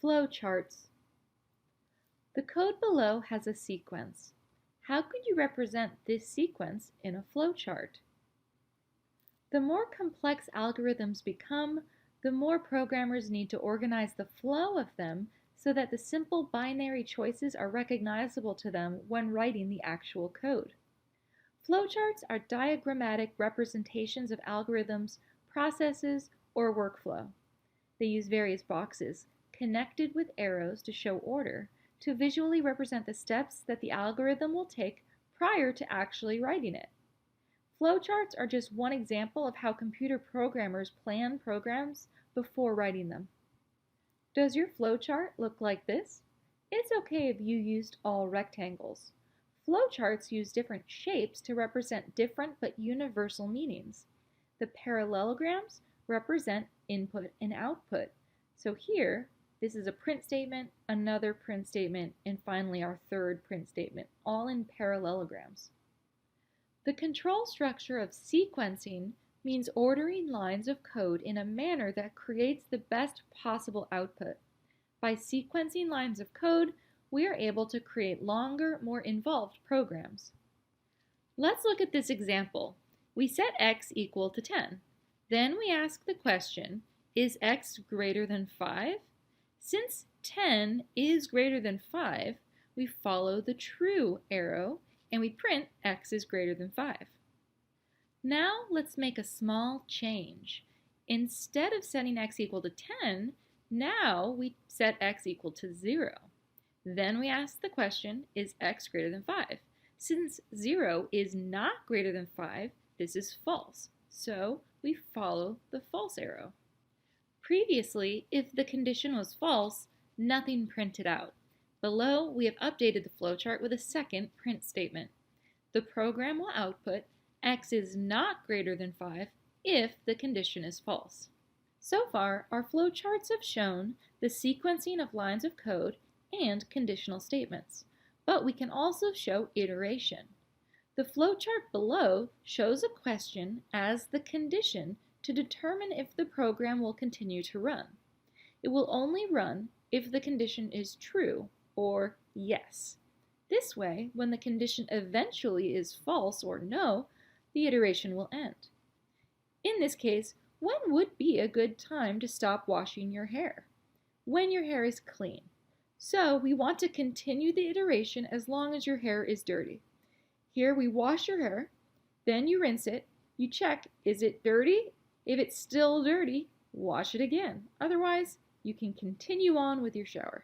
Flowcharts. The code below has a sequence. How could you represent this sequence in a flowchart? The more complex algorithms become, the more programmers need to organize the flow of them so that the simple binary choices are recognizable to them when writing the actual code. Flowcharts are diagrammatic representations of algorithms, processes, or workflow. They use various boxes, connected with arrows to show order, to visually represent the steps that the algorithm will take prior to actually writing it. Flowcharts are just one example of how computer programmers plan programs before writing them. Does your flowchart look like this? It's okay if you used all rectangles. Flowcharts use different shapes to represent different but universal meanings. The parallelograms represent input and output. So here, this is a print statement, another print statement, and finally our third print statement, all in parallelograms. The control structure of sequencing means ordering lines of code in a manner that creates the best possible output. By sequencing lines of code, we are able to create longer, more involved programs. Let's look at this example. We set x equal to 10. Then we ask the question, is x greater than 5? Since 10 is greater than 5, we follow the true arrow and we print x is greater than 5. Now let's make a small change. Instead of setting x equal to 10, now we set x equal to 0. Then we ask the question, is x greater than 5? Since 0 is not greater than 5, this is false. So we follow the false arrow. Previously, if the condition was false, nothing printed out. Below, we have updated the flowchart with a second print statement. The program will output x is not greater than 5 if the condition is false. So far, our flowcharts have shown the sequencing of lines of code and conditional statements, but we can also show iteration. The flowchart below shows a question as the condition to determine if the program will continue to run. It will only run if the condition is true or yes. This way, when the condition eventually is false or no, the iteration will end. In this case, when would be a good time to stop washing your hair? When your hair is clean. So we want to continue the iteration as long as your hair is dirty. Here we wash your hair, then you rinse it, you check, is it dirty? If it's still dirty, wash it again. Otherwise, you can continue on with your shower.